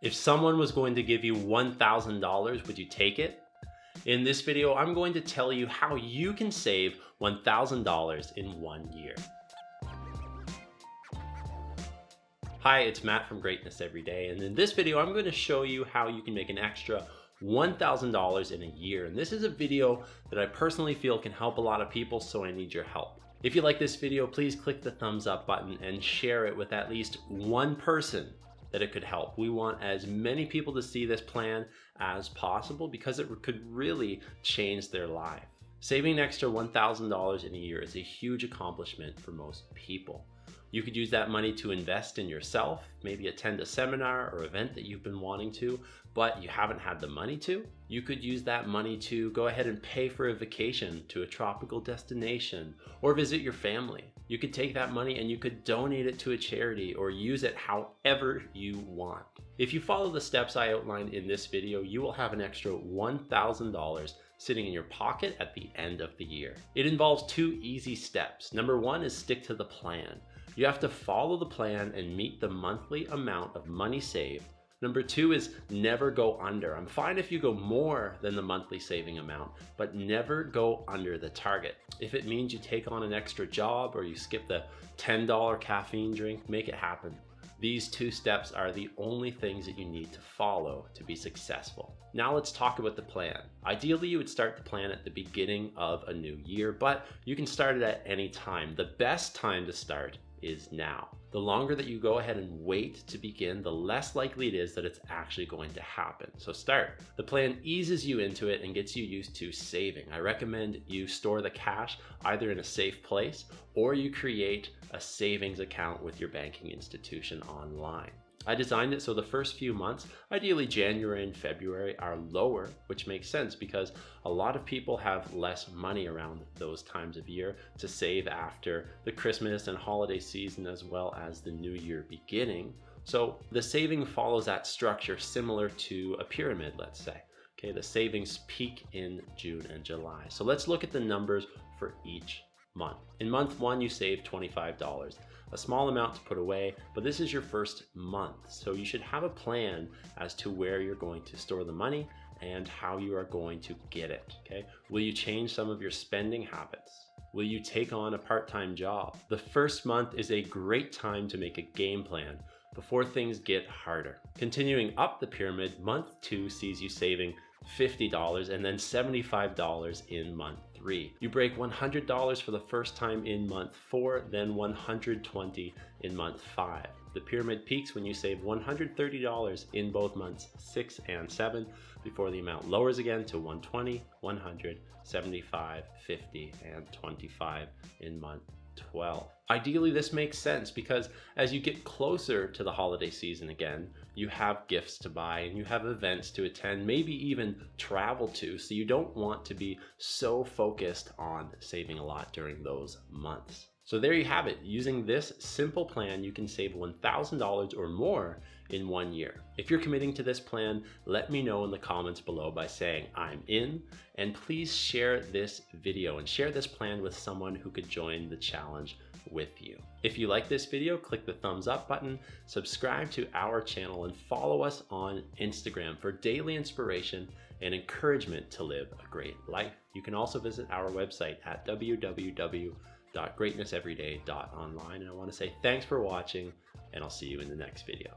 If someone was going to give you $1,000, would you take it? In this video, I'm going to tell you how you can save $1,000 in 1 year. Hi, it's Matt from Greatness Every Day, and in this video, I'm going to show you how you can make an extra $1,000 in a year. And this is a video that I personally feel can help a lot of people, so I need your help. If you like this video, please click the thumbs up button and share it with at least one person that it could help. We want as many people to see this plan as possible because it could really change their life. Saving an extra $1,000 in a year is a huge accomplishment for most people. You could use that money to invest in yourself, maybe attend a seminar or event that you've been wanting to, but you haven't had the money to. You could use that money to go ahead and pay for a vacation to a tropical destination or visit your family. You could take that money and you could donate it to a charity or use it however you want. If you follow the steps I outlined in this video, you will have an extra $1,000 sitting in your pocket at the end of the year. It involves two easy steps. Number one is stick to the plan. You have to follow the plan and meet the monthly amount of money saved. Number two is never go under. I'm fine if you go more than the monthly saving amount, but never go under the target. If it means you take on an extra job or you skip the $10 caffeine drink, make it happen. These two steps are the only things that you need to follow to be successful. Now let's talk about the plan. Ideally, you would start the plan at the beginning of a new year, but you can start it at any time. The best time to start is now. The longer that you go ahead and wait to begin, the less likely it is that it's actually going to happen. So start. The plan eases you into it and gets you used to saving. I recommend you store the cash either in a safe place or you create a savings account with your banking institution online. I designed it so the first few months, ideally January and February, are lower, which makes sense because a lot of people have less money around those times of year to save after the Christmas and holiday season as well as the new year beginning. So the saving follows that structure similar to a pyramid, let's say. Okay, the savings peak in June and July. So let's look at the numbers for each month. In month one, you save $25. A small amount to put away, but this is your first month. So you should have a plan as to where you're going to store the money and how you are going to get it, okay? Will you change some of your spending habits? Will you take on a part-time job? The first month is a great time to make a game plan before things get harder. Continuing up the pyramid, month two sees you saving $50 and then $75 in month three. You break $100 for the first time in month four, then $120 in month five. The pyramid peaks when you save $130 in both months 6 and 7 before the amount lowers again to $120, $100, $75, $50, and $25 in month 12. Ideally, this makes sense because as you get closer to the holiday season again, you have gifts to buy and you have events to attend, maybe even travel to, so you don't want to be so focused on saving a lot during those months. So there you have it. Using this simple plan, you can save $1,000 or more in 1 year. If you're committing to this plan, let me know in the comments below by saying I'm in, and please share this video and share this plan with someone who could join the challenge with you. If you like this video, click the thumbs up button, subscribe to our channel, and follow us on Instagram for daily inspiration and encouragement to live a great life. You can also visit our website at www.greatnesseveryday.online. And I want to say thanks for watching, and I'll see you in the next video.